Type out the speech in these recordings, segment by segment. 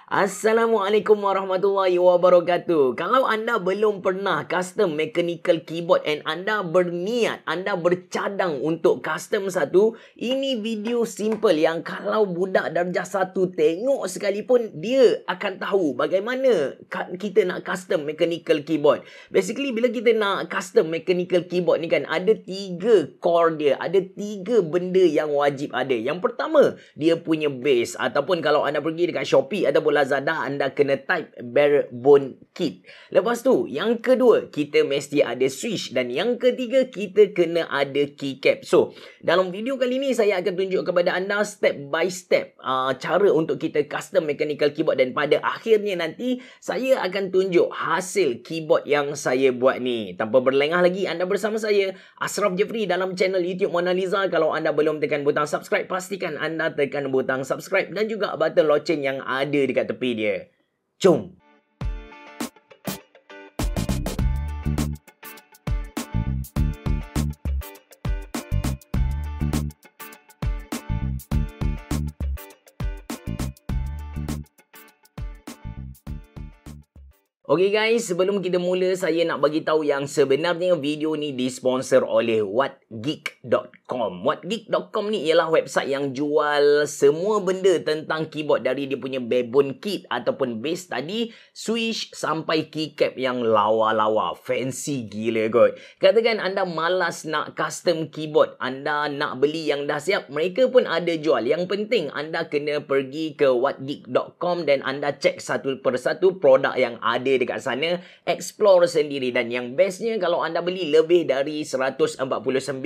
Assalamualaikum warahmatullahi wabarakatuh. Kalau anda belum pernah custom mechanical keyboard and anda berniat, anda bercadang untuk custom satu, ini video simple yang kalau budak darjah 1 tengok sekalipun, dia akan tahu bagaimana kita nak custom mechanical keyboard. Basically, bila kita nak custom mechanical keyboard ni kan, ada 3 core dia, ada 3 benda yang wajib ada. Yang pertama, dia punya base, ataupun kalau anda pergi dekat Shopee ataupun Lazada, anda kena type bare bone kit. Lepas tu, yang kedua, kita mesti ada switch. Dan yang ketiga, kita kena ada keycap. So, dalam video kali ni, saya akan tunjuk kepada anda step by step cara untuk kita custom mechanical keyboard. Dan pada akhirnya nanti, saya akan tunjuk hasil keyboard yang saya buat ni. Tanpa berlengah lagi, anda bersama saya, Ashraf Jeffrey, dalam channel YouTube Mona Lisa. Kalau anda belum tekan butang subscribe, pastikan anda tekan butang subscribe dan juga button loceng yang ada dekat tepi dia. Jom! Okay guys, sebelum kita mula, saya nak bagi tahu yang sebenarnya video ni disponsor oleh whatgeek.com. Whatgeek.com ni ialah website yang jual semua benda tentang keyboard, dari dia punya barebone kit ataupun base tadi, switch sampai keycap yang lawa-lawa, fancy gila kot. Katakan anda malas nak custom keyboard, anda nak beli yang dah siap, mereka pun ada jual. Yang penting anda kena pergi ke whatgeek.com dan anda cek satu persatu produk yang ada dekat sana, explore sendiri. Dan yang bestnya, kalau anda beli lebih dari 149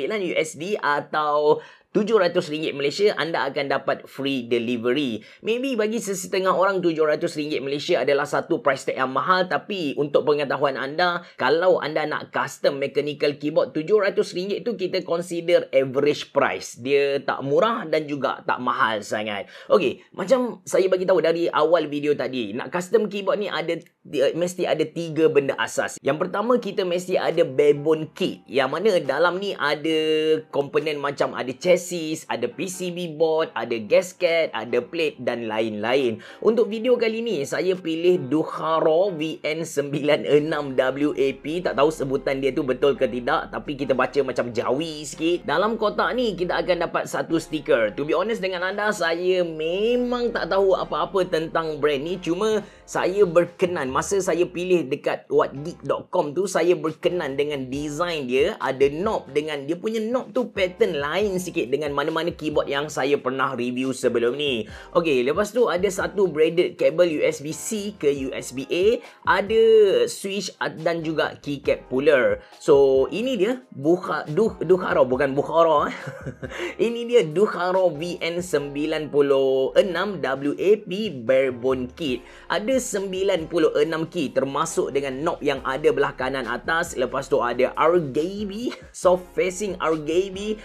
USD atau RM700 Malaysia, anda akan dapat free delivery. Maybe bagi sesetengah orang RM700 Malaysia adalah satu price tag yang mahal, tapi untuk pengetahuan anda, kalau anda nak custom mechanical keyboard, RM700 tu kita consider average price. Dia tak murah dan juga tak mahal sangat. Okay, macam saya bagi tahu dari awal video tadi, nak custom keyboard ni mesti ada 3 benda asas. Yang pertama, kita mesti ada barebone kit, yang mana dalam ni ada komponen macam ada chassis, ada PCB board, ada gasket, ada plate dan lain-lain. Untuk video kali ni, saya pilih Duharo VN96WAP. Tak tahu sebutan dia tu betul ke tidak, tapi kita baca macam Jawi sikit. Dalam kotak ni, kita akan dapat satu stiker. To be honest dengan anda, saya memang tak tahu apa-apa tentang brand ni. Cuma saya berkenan, masa saya pilih dekat whatgeek.com tu, saya berkenan dengan design dia. Ada knob, dengan dia punya knob tu pattern lain sikit dengan mana-mana keyboard yang saya pernah review sebelum ni. Okay, lepas tu ada satu braided kabel USB-C ke USB-A, ada switch dan juga keycap puller. So, ini dia Duharo, bukan Bukhara. Ini dia Duharo VN96WAP barebone kit. Ada 96 key, termasuk dengan knob yang ada belah kanan atas. Lepas tu ada RGB, soft facing RGB,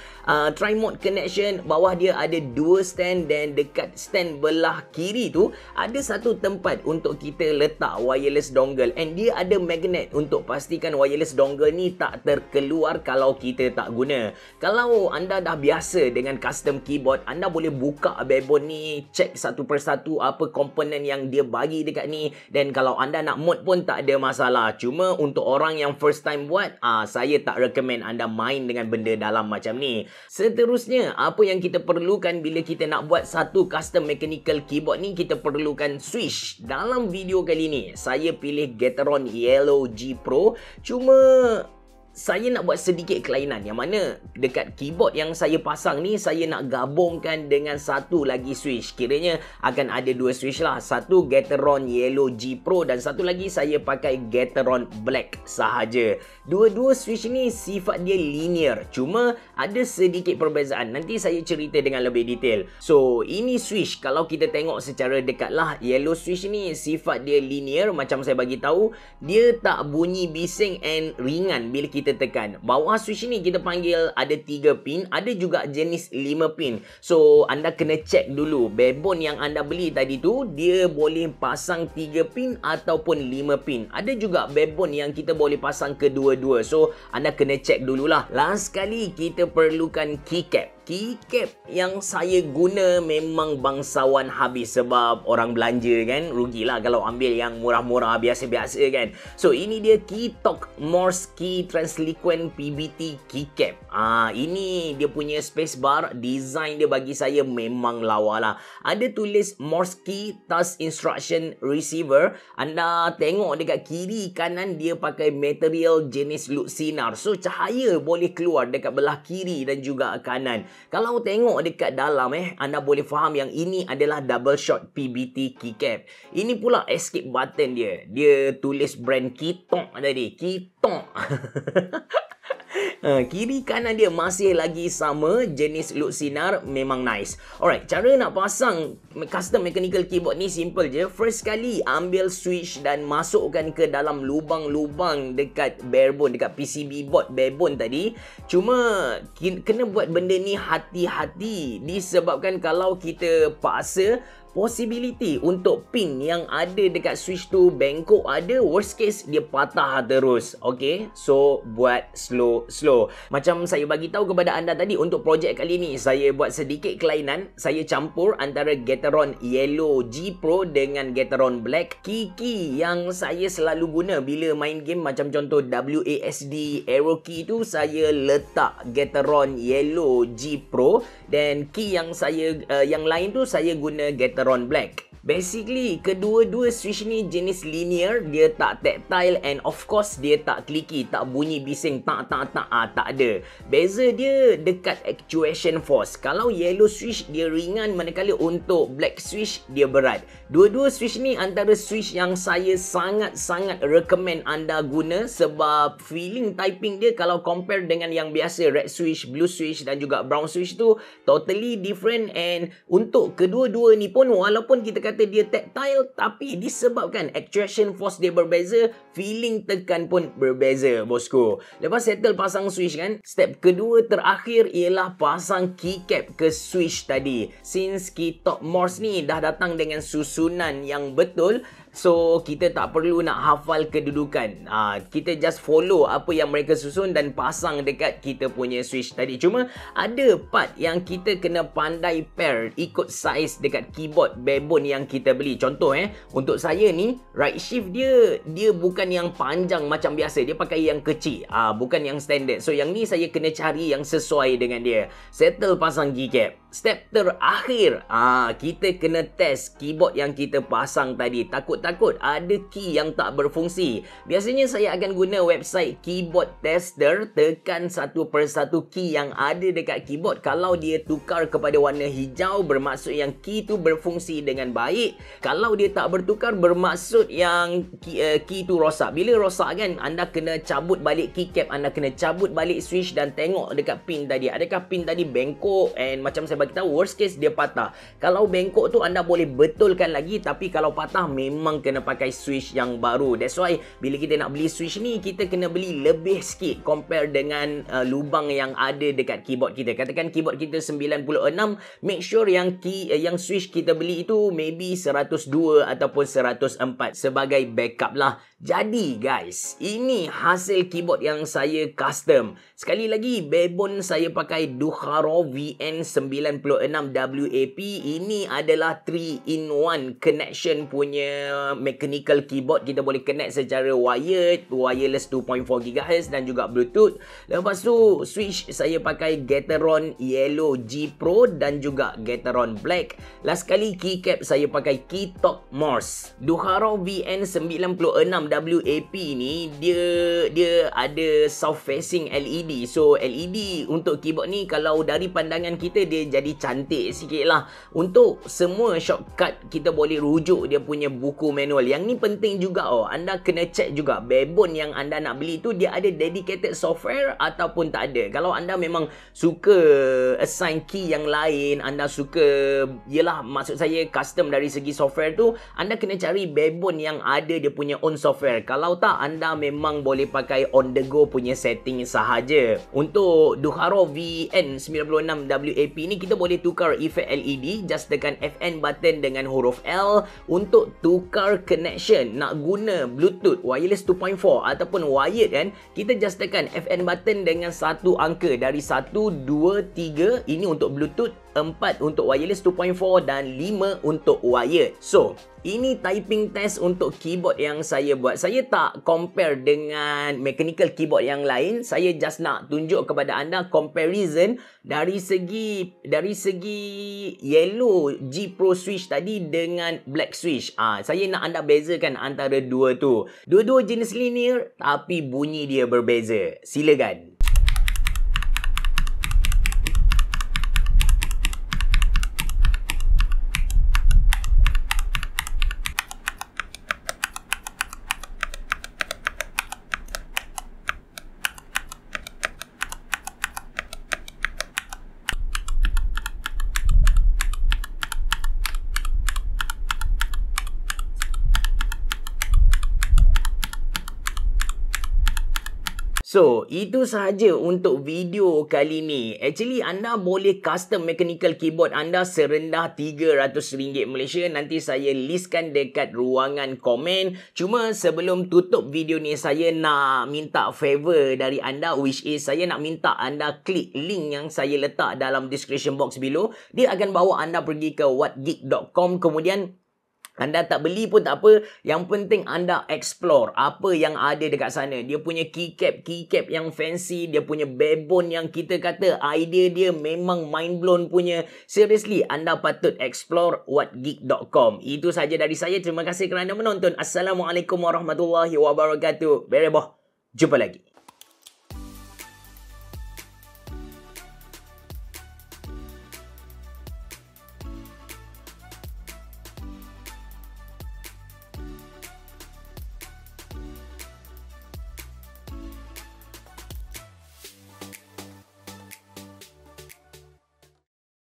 tri-mode connection. Bawah dia ada 2 stand, dan dekat stand belah kiri tu ada satu tempat untuk kita letak wireless dongle, and dia ada magnet untuk pastikan wireless dongle ni tak terkeluar kalau kita tak guna. Kalau anda dah biasa dengan custom keyboard, anda boleh buka barebone ni, cek satu persatu apa komponen yang dia bagi dekat ni, dan kalau anda nak mod pun tak ada masalah. Cuma untuk orang yang first time buat, saya tak recommend anda main dengan benda dalam macam ni. Seterusnya, apa yang kita perlukan bila kita nak buat satu custom mechanical keyboard ni, kita perlukan switch. Dalam video kali ni, saya pilih Gateron Yellow G Pro. Cuma saya nak buat sedikit kelainan, yang mana dekat keyboard yang saya pasang ni, saya nak gabungkan dengan satu lagi switch. Kiranya akan ada 2 switch lah. Satu Gateron Yellow G Pro dan satu lagi saya pakai Gateron Black sahaja. Dua-dua switch ni sifat dia linear, cuma ada sedikit perbezaan. Nanti saya cerita dengan lebih detail. So, ini switch, kalau kita tengok secara dekat lah, yellow switch ni sifat dia linear. Macam saya bagi tahu, dia tak bunyi bising and ringan bila kita tekan. Bawah switch ni kita panggil ada 3 pin, ada juga jenis 5 pin. So, anda kena check dulu barebone yang anda beli tadi tu, dia boleh pasang 3 pin ataupun 5 pin. Ada juga barebone yang kita boleh pasang kedua-dua. So, anda kena check dululah. Last sekali, kita perlukan keycap. keycap yang saya guna memang bangsawan habis sebab orang belanja kan. Rugilah kalau ambil yang murah-murah biasa-biasa kan. So ini dia Keytalk Morse Key Transliquent PBT keycap. Ini dia punya spacebar. Design dia bagi saya memang lawa lah. Ada tulis Morse Key Task Instruction Receiver. Anda tengok dekat kiri kanan dia pakai material jenis luxinar. So cahaya boleh keluar dekat belah kiri dan juga kanan. Kalau tengok dekat dalam anda boleh faham yang ini adalah double shot PBT keycap. Ini pula escape button dia. Dia tulis brand Keytalk tadi. Keytalk. Kiri kanan dia masih lagi sama jenis luxinar, memang nice. Alright, cara nak pasang custom mechanical keyboard ni simple je. First kali ambil switch dan masukkan ke dalam lubang-lubang dekat barebone, dekat PCB board barebone tadi. Cuma kena buat benda ni hati-hati disebabkan kalau kita paksa, possibility untuk pin yang ada dekat switch tu bengkok ada, worst case dia patah terus. Okay, so buat slow. Macam saya bagi tahu kepada anda tadi, untuk projek kali ni saya buat sedikit kelainan. Saya campur antara Gateron Yellow G Pro dengan Gateron Black. Key yang saya selalu guna bila main game macam contoh WASD Arrow Key tu, saya letak Gateron Yellow G Pro, dan key yang saya yang lain tu saya guna Gateron Black. Basically, kedua-dua switch ni jenis linear, dia tak tactile and of course dia tak clicky, tak bunyi bising tak ada. Beza dia dekat actuation force. Kalau yellow switch dia ringan, manakala untuk black switch dia berat. Dua-dua switch ni antara switch yang saya sangat-sangat recommend anda guna sebab feeling typing dia kalau compare dengan yang biasa red switch, blue switch dan juga brown switch tu totally different. And untuk kedua-dua ni pun walaupun kita kata dia tactile, tapi disebabkan actuation force dia berbeza, feeling tekan pun berbeza bosku. Lepas settle pasang switch kan, step kedua terakhir ialah pasang keycap ke switch tadi. Since Keytalk Morse ni dah datang dengan susunan yang betul, so kita tak perlu nak hafal kedudukan. Kita just follow apa yang mereka susun dan pasang dekat kita punya switch tadi. Cuma ada part yang kita kena pandai pair ikut size dekat keyboard barebone yang kita beli. Contoh untuk saya ni right shift dia bukan yang panjang macam biasa, dia pakai yang kecil, bukan yang standard. So yang ni saya kena cari yang sesuai dengan dia. Settle pasang keycap. Step terakhir, kita kena test keyboard yang kita pasang tadi. Takut ada key yang tak berfungsi. Biasanya saya akan guna website keyboard tester, tekan satu persatu key yang ada dekat keyboard. Kalau dia tukar kepada warna hijau, bermaksud yang key tu berfungsi dengan baik. Kalau dia tak bertukar, bermaksud yang key tu rosak. Bila rosak kan, anda kena cabut balik keycap, anda kena cabut balik switch dan tengok dekat pin tadi. Adakah pin tadi bengkok, and macam saya bagi tahu, worst case dia patah. Kalau bengkok tu anda boleh betulkan lagi, tapi kalau patah memang kena pakai switch yang baru. That's why bila kita nak beli switch ni, kita kena beli lebih sikit compare dengan lubang yang ada dekat keyboard kita. Katakan keyboard kita 96, make sure yang yang switch kita beli itu maybe 102 ataupun 104 sebagai backup lah. Jadi guys, ini hasil keyboard yang saya custom. Sekali lagi, barebone saya pakai Duharo VN96 WAP. Ini adalah 3-in-1 connection punya mechanical keyboard. Kita boleh connect secara wired, wireless 2.4 GHz dan juga Bluetooth. Lepas tu switch saya pakai Gateron Yellow G Pro dan juga Gateron Black. Last kali keycap saya pakai Keytalk Morse. Duharo VN96 WAP ni dia ada south facing LED. So LED untuk keyboard ni kalau dari pandangan kita dia jadi cantik sikit lah. Untuk semua shortcut kita boleh rujuk dia punya buku manual. Yang ni penting juga anda kena check juga barebone yang anda nak beli tu dia ada dedicated software ataupun tak ada. Kalau anda memang suka assign key yang lain, anda suka maksud saya custom dari segi software tu, anda kena cari barebone yang ada dia punya own software. software. Kalau tak, anda memang boleh pakai on the go punya setting sahaja. Untuk Duharo VN96 WAP ni, kita boleh tukar efek LED. Just tekan FN button dengan huruf L untuk tukar connection. Nak guna Bluetooth wireless 2.4 ataupun wired kan, kita just tekan FN button dengan satu angka dari 1, 2, 3. Ini untuk Bluetooth, 4 untuk wireless 2.4 dan 5 untuk wired. So, ini typing test untuk keyboard yang saya buat. Saya tak compare dengan mechanical keyboard yang lain. Saya just nak tunjuk kepada anda comparison dari segi yellow G Pro switch tadi dengan black switch. Saya nak anda bezakan antara dua tu. Dua-dua jenis linear tapi bunyi dia berbeza. Silakan. So, itu sahaja untuk video kali ni. Actually, anda boleh custom mechanical keyboard anda serendah RM300 Malaysia. Nanti saya listkan dekat ruangan komen. Cuma sebelum tutup video ni, saya nak minta favor dari anda, which is saya nak minta anda klik link yang saya letak dalam description box below. Dia akan bawa anda pergi ke whatgeek.com. Kemudian anda tak beli pun tak apa. Yang penting anda explore apa yang ada dekat sana. Dia punya keycap yang fancy. Dia punya backbone yang kita kata idea dia memang mind blown punya. Seriously, anda patut explore whatgeek.com. Itu saja dari saya. Terima kasih kerana menonton. Assalamualaikum warahmatullahi wabarakatuh. Bereboh. Jumpa lagi.